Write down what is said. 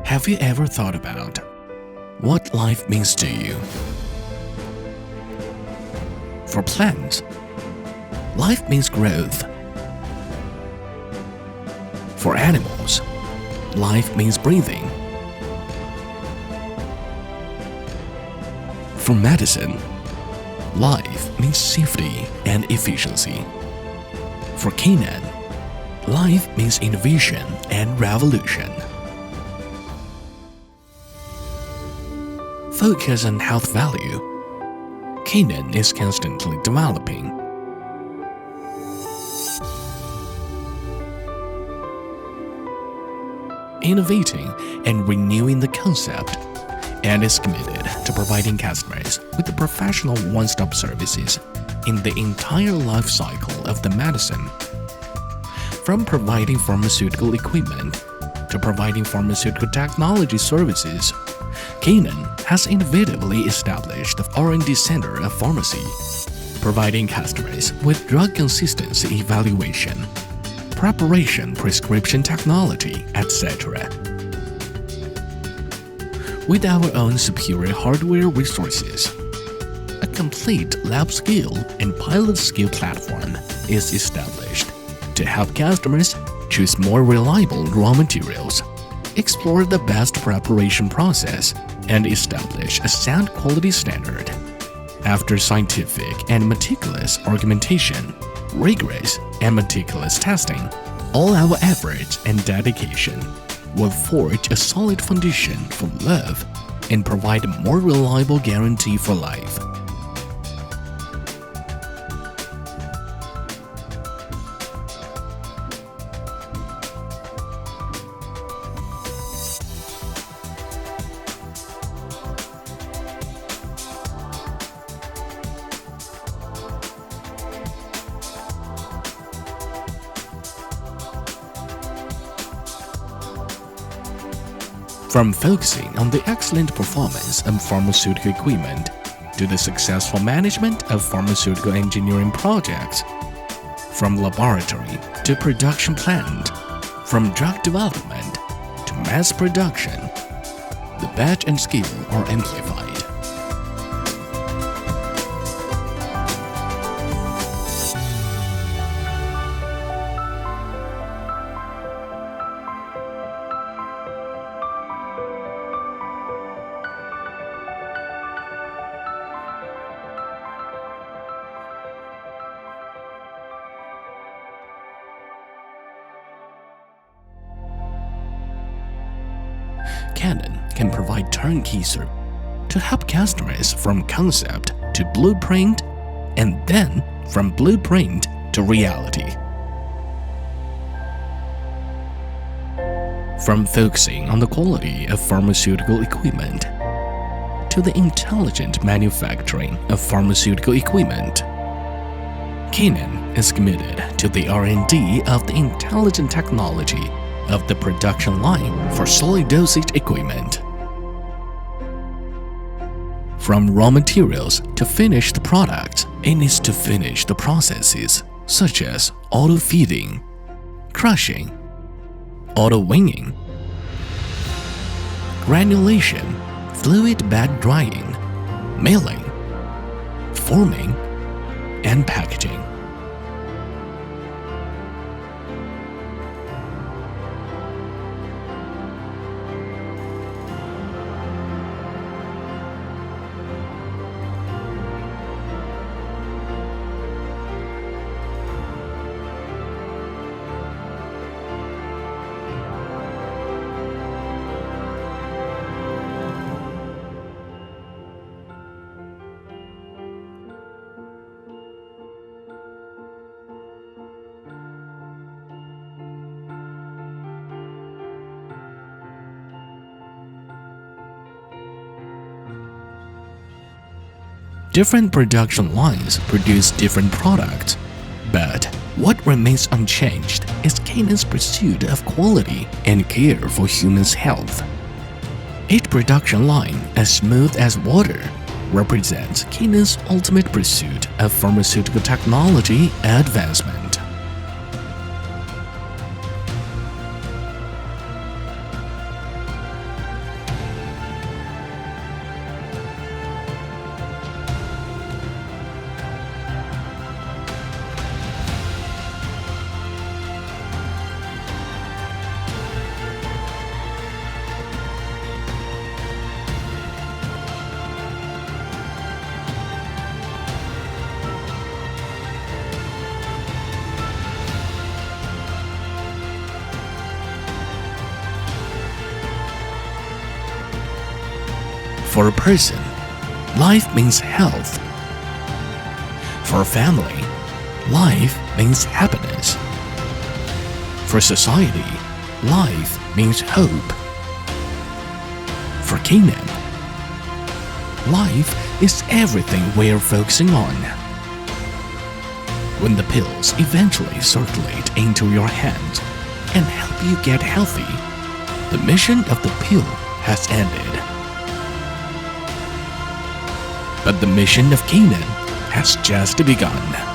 Have you ever thought about what life means to you? For plants, life means growth. For animals, life means breathing. For medicine, life means safety and efficiency. For Kenan, life means innovation and revolution. Focus on health value. Kenan is constantly developing. Innovating and renewing the concept, and is committed to providing customers with the professional one-stop services in the entire life cycle of the medicine. From providing pharmaceutical equipment to providing pharmaceutical technology services, Kenan has innovatively established the R&D Center of Pharmacy, providing customers with drug consistency evaluation, preparation prescription technology, etc. With our own superior hardware resources, a complete lab scale and pilot scale platform is established to help customers choose more reliable raw materials, explore the best preparation process, and establish a sound quality standard. After scientific and meticulous argumentation, rigorous and meticulous testing, all our efforts and dedication will forge a solid foundation for love and provide a more reliable guarantee for life. From focusing on the excellent performance of pharmaceutical equipment to the successful management of pharmaceutical engineering projects, from laboratory to production plant, from drug development to mass production, the batch and skill are amplified. Canaan can provide turnkey service to help customers from concept to blueprint, and then from blueprint to reality. From focusing on the quality of pharmaceutical equipment to the intelligent manufacturing of pharmaceutical equipment, Kenan is committed to the R&D of the intelligent technology of the production line for solid dosage equipment. From raw materials to finished products, it needs to finish the processes such as auto-feeding, crushing, auto-winging, granulation, fluid bed drying, milling, forming, and packaging. Different production lines produce different products, but what remains unchanged is Kenan's pursuit of quality and care for humans' health. Each production line, as smooth as water, represents Kenan's ultimate pursuit of pharmaceutical technology advancement. For a person, life means health. For a family, life means happiness. For society, life means hope. For Kenan, life is everything we're focusing on. When the pills eventually circulate into your hand and help you get healthy, the mission of the pill has ended. But the mission of Kenan has just begun.